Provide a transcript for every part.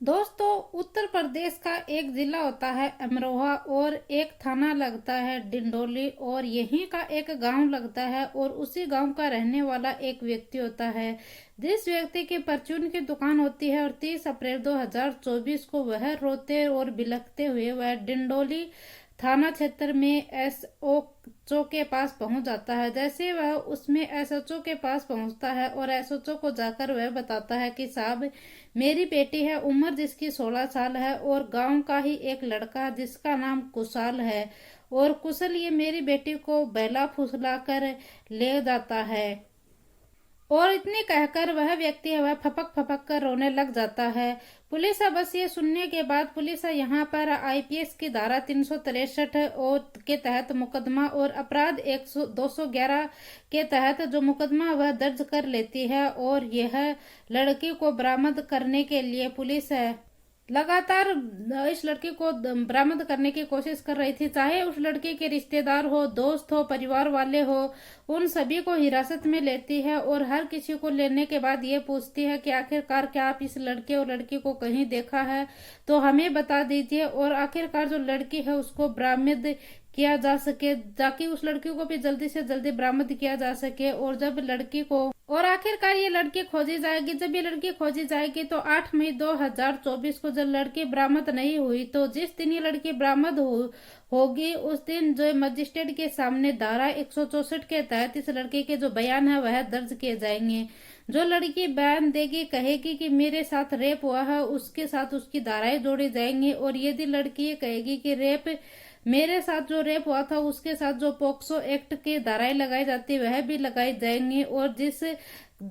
दोस्तों, उत्तर प्रदेश का एक जिला होता है अमरोहा और एक थाना लगता है डिंडोली और यहीं का एक गांव लगता है और उसी गांव का रहने वाला एक व्यक्ति होता है। जिस व्यक्ति की परचून की दुकान होती है और 30 अप्रैल 2024 को वह रोते और बिलखते हुए वह डिंडोली थाना क्षेत्र में एसओचओ के पास पहुंच जाता है। जैसे वह उसमें एसओचओ के पास पहुंचता है और एसओचओ को जाकर वह बताता है कि साहब, मेरी बेटी है, उम्र जिसकी 16 साल है और गांव का ही एक लड़का जिसका नाम कुशाल है और कुशल ये मेरी बेटी को बहला फुसला कर ले जाता है। और इतने कहकर वह व्यक्ति है वह फपक फपक कर रोने लग जाता है। पुलिस बस ये सुनने के बाद पुलिस यहाँ पर आईपीएस की धारा 363 और के तहत मुकदमा और अपराध 211 के तहत जो मुकदमा वह दर्ज कर लेती है और यह लड़की को बरामद करने के लिए पुलिस है लगातार इस लड़की को बरामद करने की कोशिश कर रही थी। चाहे उस लड़की के रिश्तेदार हो, दोस्त हो, परिवार वाले हो, उन सभी को हिरासत में लेती है और हर किसी को लेने के बाद ये पूछती है कि आखिरकार क्या आप इस लड़के और लड़की को कहीं देखा है तो हमें बता दीजिए और आखिरकार जो लड़की है उसको बरामद किया जा सके, ताकि उस लड़की को भी जल्दी से जल्दी बरामद किया जा सके। और जब लड़की को और आखिरकार ये लड़की खोजी जाएगी, जब ये लड़की खोजी जाएगी तो 8 मई 2024 को जब लड़की बरामद नहीं हुई तो जिस दिन ये लड़की बरामद होगी उस दिन जो मजिस्ट्रेट के सामने धारा 164 के तहत इस लड़के के जो बयान है वह दर्ज किए जाएंगे। जो लड़की बयान देगी, कहेगी कि मेरे साथ रेप हुआ है, उसके साथ उसकी धाराएं जोड़ी जाएंगी। और यदि लड़की ये कहेगी कि मेरे साथ जो रेप हुआ था उसके साथ जो पोक्सो एक्ट की धाराएं लगाई जाती वह भी लगाई जाएंगी और जिस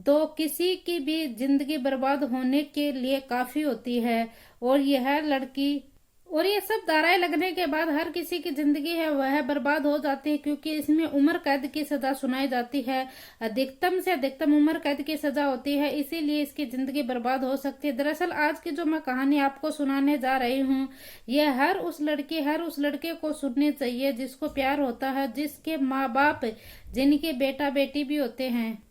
दो किसी की भी जिंदगी बर्बाद होने के लिए काफी होती है। और यह लड़की और ये सब धाराएं लगने के बाद हर किसी की जिंदगी है वह बर्बाद हो जाती है, क्योंकि इसमें उम्र कैद की सजा सुनाई जाती है। अधिकतम से अधिकतम उम्र कैद की सजा होती है, इसीलिए इसकी जिंदगी बर्बाद हो सकती है। दरअसल आज की जो मैं कहानी आपको सुनाने जा रही हूँ यह हर उस लड़के को सुननी चाहिए जिसको प्यार होता है, जिसके माँ बाप, जिनके बेटा बेटी भी होते हैं।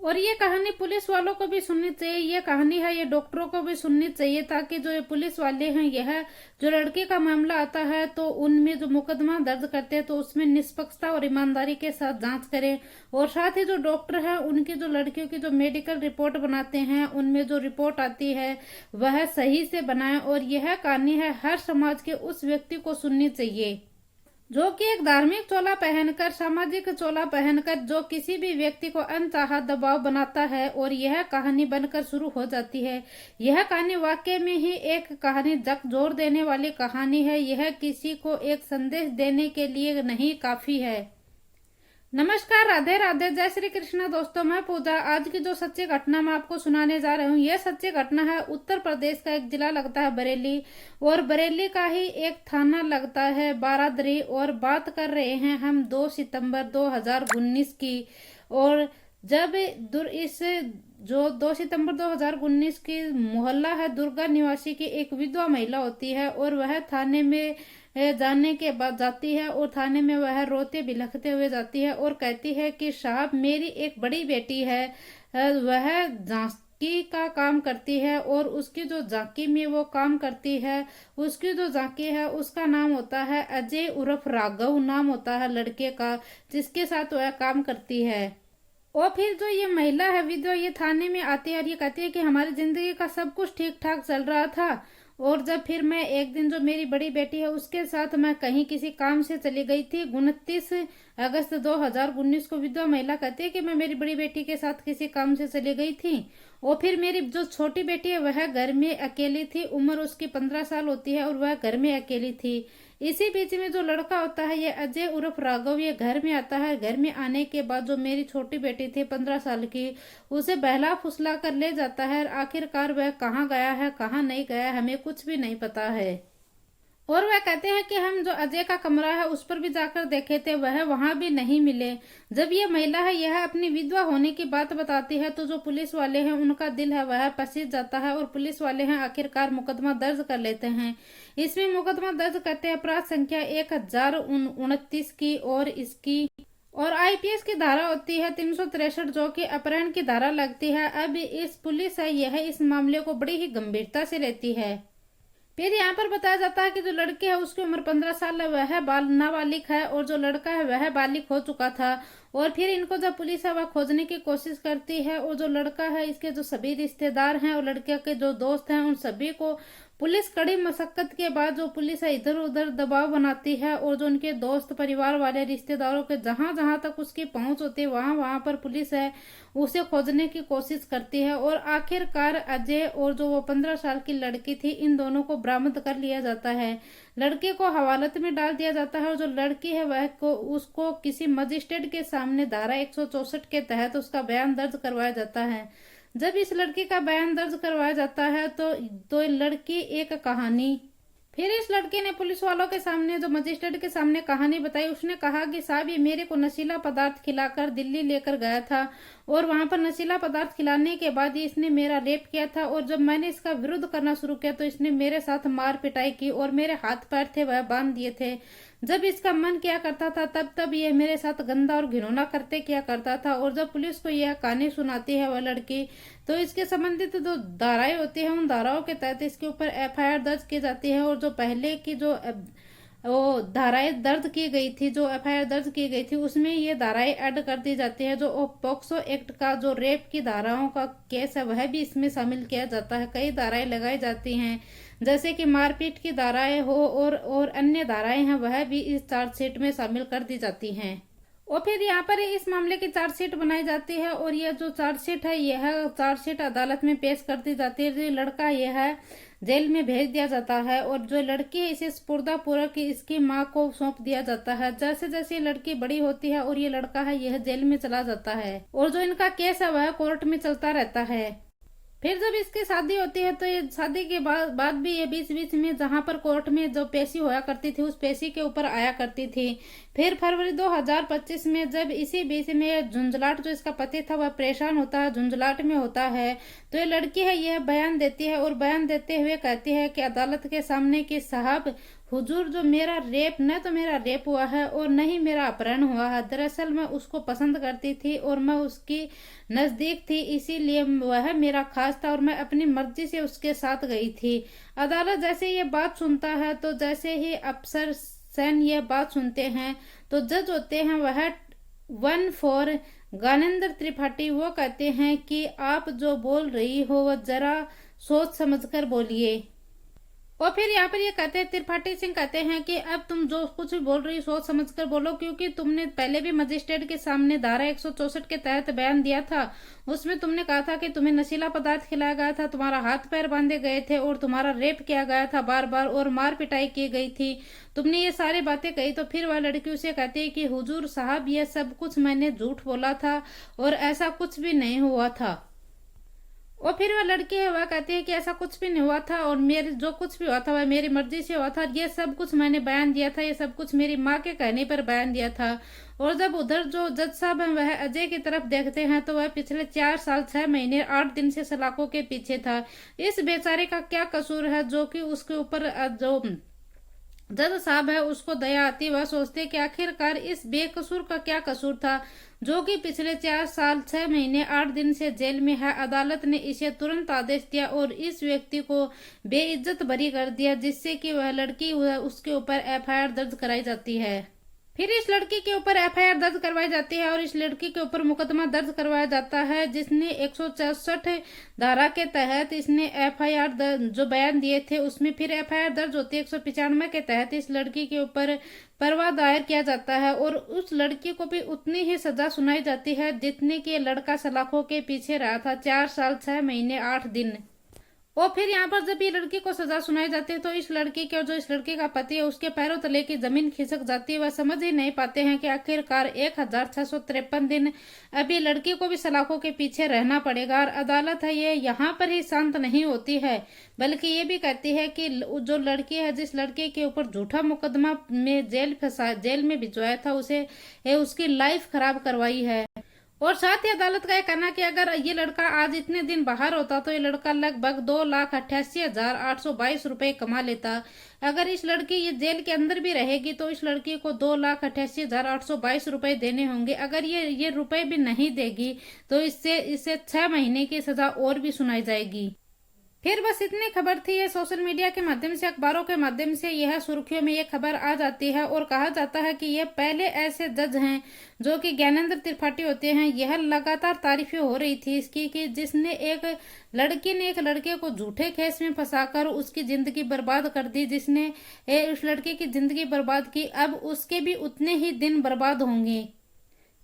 और ये कहानी पुलिस वालों को भी सुननी चाहिए, ये कहानी है ये डॉक्टरों को भी सुननी चाहिए, ताकि जो ये पुलिस वाले हैं यह जो लड़के का मामला आता है तो उनमें जो मुकदमा दर्ज करते हैं तो उसमें निष्पक्षता और ईमानदारी के साथ जांच करें। और साथ ही जो डॉक्टर हैं उनकी जो लड़कियों की जो मेडिकल रिपोर्ट बनाते हैं उनमें जो रिपोर्ट आती है वह सही से बनाए। और यह कहानी है हर समाज के उस व्यक्ति को सुननी चाहिए जो कि एक धार्मिक चोला पहनकर, सामाजिक चोला पहनकर जो किसी भी व्यक्ति को अनचाहा दबाव बनाता है। और यह कहानी बनकर शुरू हो जाती है। यह कहानी वाकई में ही एक कहानी झकझोर देने वाली कहानी है। यह किसी को एक संदेश देने के लिए नहीं काफी है। नमस्कार, राधे राधे, जय श्री कृष्ण। दोस्तों, मैं पूजा। आज की जो सच्ची घटना मैं आपको सुनाने जा रही हूँ यह सच्ची घटना है उत्तर प्रदेश का एक जिला लगता है बरेली और बरेली का ही एक थाना लगता है बारादरी। और बात कर रहे हैं हम 2 सितंबर 2019 की। और जब इस जो 2 सितंबर 2019 की मोहल्ला है दुर्गा निवासी की एक विधवा महिला होती है और वह थाने में जाने के बाद जाती है और थाने में वह रोते बिलखते हुए जाती है और कहती है कि साहब, मेरी एक बड़ी बेटी है, वह झांकी का काम करती है और उसकी जो झांकी में वो काम करती है, उसकी जो झांकी है उसका नाम होता है अजय उर्फ राघव, नाम होता है लड़के का जिसके साथ वह काम करती है। और फिर जो ये महिला है विधवा ये थाने में आती है और ये कहती है कि हमारी जिंदगी का सब कुछ ठीक ठाक चल रहा था और जब फिर मैं एक दिन जो मेरी बड़ी बेटी है उसके साथ मैं कहीं किसी काम से चली गई थी। 29 अगस्त 2019 को विधवा महिला कहती है कि मैं मेरी बड़ी बेटी के साथ किसी काम से चली गई थी और फिर मेरी जो छोटी बेटी है वह घर में अकेली थी। उम्र उसकी 15 साल होती है और वह घर में अकेली थी। इसी बीच में जो लड़का होता है ये अजय उर्फ राघव ये घर में आता है। घर में आने के बाद जो मेरी छोटी बेटी थी 15 साल की, उसे बहला फुसला कर ले जाता है। आखिरकार वह कहाँ गया है कहाँ नहीं गया हमें कुछ भी नहीं पता है। और वह कहते हैं कि हम जो अजय का कमरा है उस पर भी जाकर देखे थे, वह वहां भी नहीं मिले। जब ये महिला है यह अपनी विधवा होने की बात बताती है तो जो पुलिस वाले हैं उनका दिल है वह पसीज जाता है और पुलिस वाले हैं आखिरकार मुकदमा दर्ज कर लेते हैं। इसमें मुकदमा दर्ज करते हैं अपराध संख्या 1029 की और आईपीएस की धारा होती है 363 जो कि अपहरण की धारा लगती है। अब इस पुलिस है यह इस मामले को बड़ी ही गंभीरता से लेती है। फिर यहाँ पर बताया जाता है कि जो लड़की है उसकी उम्र 15 साल है, वह नाबालिग है और जो लड़का है वह बालिग हो चुका था। और फिर इनको जब पुलिस है वह खोजने की कोशिश करती है और जो लड़का है इसके जो सभी रिश्तेदार हैं और लड़के के जो दोस्त हैं उन सभी को पुलिस कड़ी मशक्कत के बाद जो पुलिस है इधर उधर दबाव बनाती है और जो उनके दोस्त परिवार वाले रिश्तेदारों के जहां जहां तक उसकी पहुंच होती है वहां वहां पर पुलिस है उसे खोजने की कोशिश करती है। और आखिरकार अजय और जो वो 15 साल की लड़की थी इन दोनों को बरामद कर लिया जाता है। लड़के को हवालात में डाल दिया जाता है और जो लड़की है वह को उसको किसी मजिस्ट्रेट के सामने धारा 164 के तहत उसका बयान दर्ज करवाया जाता है। जब इस लड़की का बयान दर्ज करवाया जाता है तो लड़की एक कहानी फिर इस लड़की ने पुलिस वालों के सामने जो मजिस्ट्रेट के सामने कहानी बताई। उसने कहा कि साहब ये मेरे को नशीला पदार्थ खिलाकर दिल्ली लेकर गया था और वहां पर नशीला पदार्थ खिलाने के बाद इसने मेरा रेप किया था और जब मैंने इसका विरोध करना शुरू किया तो इसने मेरे साथ मार पिटाई की और मेरे हाथ पैर थे वह बांध दिए थे। जब इसका मन किया करता था तब ये मेरे साथ गंदा और घिनौना करते किया करता था। और जब पुलिस को यह कहानी सुनाती है वह लड़की तो इसके संबंधित जो धाराएं होती है उन धाराओं के तहत इसके ऊपर एफआईआर दर्ज की जाती है। और जो पहले की जो वो धाराएं दर्ज की गई थी जो एफआईआर दर्ज की गई थी उसमें ये धाराएं ऐड कर दी जाती है। जो पॉक्सो एक्ट का जो रेप की धाराओं का केस है वह भी इसमें शामिल किया जाता है। कई धाराएं लगाई जाती हैं जैसे कि मारपीट की धाराएं हो और अन्य धाराएं हैं वह भी इस चार्जशीट में शामिल कर दी जाती हैं। और फिर यहाँ पर इस मामले की चार्जशीट बनाई जाती है और यह जो चार्जशीट है यह चार्जशीट अदालत में पेश कर दी जाती है। जो लड़का यह है जेल में भेज दिया जाता है और जो लड़की है इसे स्पुर्दापूर्वक इसकी माँ को सौंप दिया जाता है। जैसे जैसे ये लड़की बड़ी होती है और ये लड़का है यह जेल में चला जाता है और जो इनका केस है वह कोर्ट में चलता रहता है। फिर जब इसकी शादी होती है तो ये शादी के बाद भी ये बीच बीच में जहां पर कोर्ट में जो पेशी होया करती थी उस पेशी के ऊपर आया करती थी। फिर फरवरी 2025 में जब इसी बीच में झुंझलाट जो इसका पति था वह परेशान होता है झुंझलाट में होता है तो ये लड़की है यह बयान देती है और बयान देते हुए कहती है कि अदालत के सामने कि साहब हुजूर जो मेरा रेप न तो मेरा रेप हुआ है और न ही मेरा अपहरण हुआ है। दरअसल मैं उसको पसंद करती थी और मैं उसकी नजदीक थी इसीलिए वह मेरा खास था और मैं अपनी मर्जी से उसके साथ गई थी। अदालत जैसे ये बात सुनता है तो जैसे ही अफसर सैन ये बात सुनते हैं तो जज होते हैं वह 1-4 ज्ञानेंद्र त्रिपाठी वो कहते हैं कि आप जो बोल रही हो वह जरा सोच समझकर बोलिए। और फिर यहाँ पर ये कहते हैं त्रिपाठी सिंह कहते हैं कि अब तुम जो कुछ भी बोल रही सोच समझकर बोलो क्योंकि तुमने पहले भी मजिस्ट्रेट के सामने धारा 164 के तहत बयान दिया था। उसमें तुमने कहा था कि तुम्हें नशीला पदार्थ खिलाया गया था, तुम्हारा हाथ पैर बांधे गए थे और तुम्हारा रेप किया गया था बार बार और मार पिटाई की गई थी। तुमने ये सारी बातें कही। तो फिर वह लड़की उसे कहती है कि हुजूर साहब ये सब कुछ मैंने झूठ बोला था और ऐसा कुछ भी नहीं हुआ था। और फिर वह लड़की है वह कहती है कि ऐसा कुछ भी नहीं हुआ था और मेरे जो कुछ भी हुआ था वह मेरी मर्जी से हुआ था। ये सब कुछ मैंने बयान दिया था, ये सब कुछ मेरी माँ के कहने पर बयान दिया था। और जब उधर जो जज साहब हैं वह अजय की तरफ देखते हैं तो वह पिछले 4 साल 6 महीने 8 दिन से सलाखों के पीछे था। इस बेचारे का क्या कसूर है जो कि उसके ऊपर जो जज साहब है उसको दया आती। वह सोचते कि आखिरकार इस बेकसूर का क्या कसूर था जो कि पिछले 4 साल 6 महीने 8 दिन से जेल में है। अदालत ने इसे तुरंत आदेश दिया और इस व्यक्ति को बेइज्जत बरी कर दिया जिससे कि वह लड़की उसके ऊपर एफआईआर दर्ज कराई जाती है। फिर इस लड़की के ऊपर एफआईआर दर्ज करवाई जाती है और इस लड़की के ऊपर मुकदमा दर्ज करवाया जाता है जिसने 164 धारा के तहत इसने एफआईआर जो बयान दिए थे उसमें फिर एफआईआर दर्ज होती है 195 के तहत इस लड़की के ऊपर परवा दायर किया जाता है और उस लड़की को भी उतनी ही सजा सुनाई जाती है जितने की लड़का सलाखों के पीछे रहा था 4 साल 6 महीने 8 दिन। और फिर यहाँ पर जब ये लड़की को सजा सुनाई जाती है तो इस लड़की के और जो इस लड़की का पति है उसके पैरों तले की जमीन खिसक जाती है। वह समझ ही नहीं पाते हैं कि आखिरकार 1653 दिन अभी लड़की को भी सलाखों के पीछे रहना पड़ेगा। और अदालत है ये यहाँ पर ही शांत नहीं होती है बल्कि ये भी कहती है कि जो लड़की है जिस लड़के के ऊपर झूठा मुकदमा में जेल में भिजवाया था उसे उसकी लाइफ खराब करवाई है और साथ ही अदालत का यह कहना कि अगर ये लड़का आज इतने दिन बाहर होता तो ये लड़का लगभग 2,88,822 रुपए कमा लेता। अगर इस लड़की ये जेल के अंदर भी रहेगी तो इस लड़की को 2,88,822 रुपए देने होंगे। अगर ये रुपए भी नहीं देगी तो इसे 6 महीने की सजा और भी सुनाई जाएगी। फिर बस इतनी खबर थी। ये सोशल मीडिया के माध्यम से, अखबारों के माध्यम से यह सुर्खियों में ये खबर आ जाती है और कहा जाता है कि ये पहले ऐसे जज हैं जो कि ज्ञानेंद्र त्रिपाठी होते हैं। यह लगातार तारीफें हो रही थी इसकी कि जिसने एक लड़की ने एक लड़के को झूठे केस में फंसाकर उसकी जिंदगी बर्बाद कर दी, जिसने उस लड़के की जिंदगी बर्बाद की, अब उसके भी उतने ही दिन बर्बाद होंगे।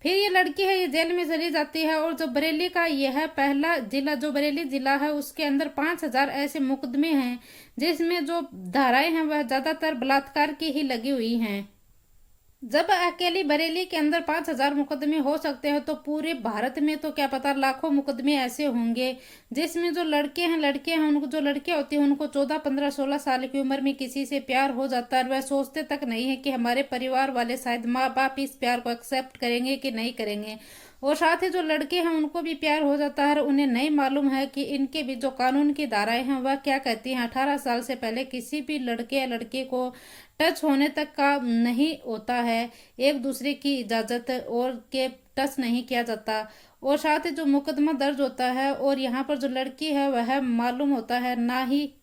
फिर ये लड़की है ये जेल में चली जाती है और जो बरेली का यह पहला जिला, जो बरेली जिला है, उसके अंदर 5,000 ऐसे मुकदमे हैं जिसमें जो धाराएं हैं वह ज्यादातर बलात्कार की ही लगी हुई हैं। जब अकेली बरेली के अंदर 5,000 मुकदमे हो सकते हैं तो पूरे भारत में तो क्या पता लाखों मुकदमे ऐसे होंगे जिसमें जो लड़के हैं उनको, जो लड़कियां होती हैं उनको 14, 15, 16 साल की उम्र में किसी से प्यार हो जाता है और वह सोचते तक नहीं है कि हमारे परिवार वाले, शायद माँ बाप इस प्यार को एक्सेप्ट करेंगे कि नहीं करेंगे। और साथ ही जो लड़के हैं उनको भी प्यार हो जाता है और उन्हें नहीं मालूम है कि इनके भी जो कानून की धाराएं हैं वह क्या कहती हैं। 18 साल से पहले किसी भी लड़के या लड़की को टच होने तक का नहीं होता है, एक दूसरे की इजाजत और के टच नहीं किया जाता। और साथ ही जो मुकदमा दर्ज होता है और यहाँ पर जो लड़की है वह मालूम होता है ना ही।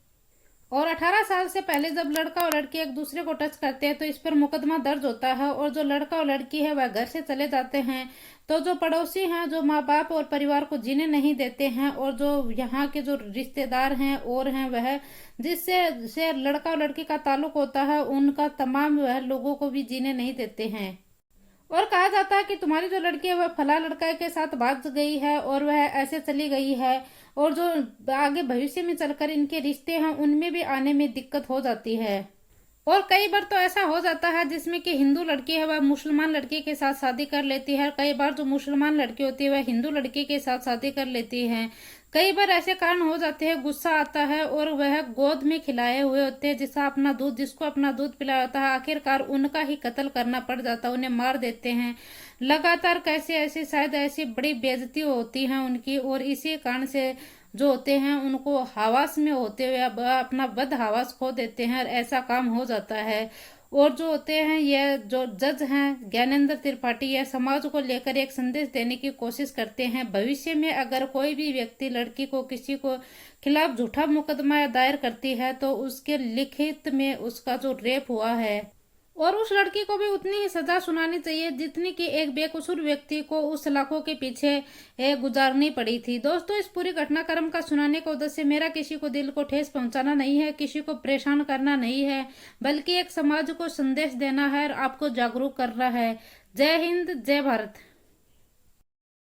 और 18 साल से पहले जब लड़का और लड़की एक दूसरे को टच करते हैं तो इस पर मुकदमा दर्ज होता है और जो लड़का और लड़की है वह घर से चले जाते हैं तो जो पड़ोसी हैं, जो माँ बाप और परिवार को जीने नहीं देते हैं और जो यहाँ के जो रिश्तेदार हैं और हैं वह जिससे से लड़का और लड़की का ताल्लुक होता है, उनका तमाम वह लोगों को भी जीने नहीं देते हैं। और कहा जाता है कि तुम्हारी जो लड़की है वह फला लड़का के साथ भाग गई है और वह ऐसे चली गई है और जो आगे भविष्य में चलकर इनके रिश्ते हैं उनमें भी आने में दिक्कत हो जाती है। और कई बार तो ऐसा हो जाता है जिसमें कि हिंदू लड़की है वह मुसलमान लड़की के साथ शादी कर लेती है, कई बार जो मुसलमान लड़की होती है वह हिंदू लड़की के साथ शादी कर लेती है। कई बार ऐसे कारण हो जाते हैं, गुस्सा आता है और वह गोद में खिलाए हुए होते हैं, जिसको अपना दूध पिलाया होता है, आखिरकार उनका ही कत्ल करना पड़ जाता है, उन्हें मार देते हैं। लगातार कैसे ऐसी शायद ऐसी बड़ी बेइज्जती होती है उनकी और इसी कारण से जो होते हैं उनको हवास में होते हुए अपना बद हवास खो देते हैं और ऐसा काम हो जाता है। और जो होते हैं ये जो जज हैं ज्ञानेंद्र त्रिपाठी, यह समाज को लेकर एक संदेश देने की कोशिश करते हैं। भविष्य में अगर कोई भी व्यक्ति लड़की को किसी को खिलाफ झूठा मुकदमा दायर करती है तो उसके लिखित में उसका जो रेप हुआ है और उस लड़की को भी उतनी ही सजा सुनानी चाहिए जितनी कि एक बेकसूर व्यक्ति को उस सलाखों के पीछे गुजारनी पड़ी थी। दोस्तों, इस पूरी घटनाक्रम का सुनाने का उद्देश्य मेरा किसी को दिल को ठेस पहुंचाना नहीं है, किसी को परेशान करना नहीं है, बल्कि एक समाज को संदेश देना है और आपको जागरूक करना है। जय हिंद, जय भारत।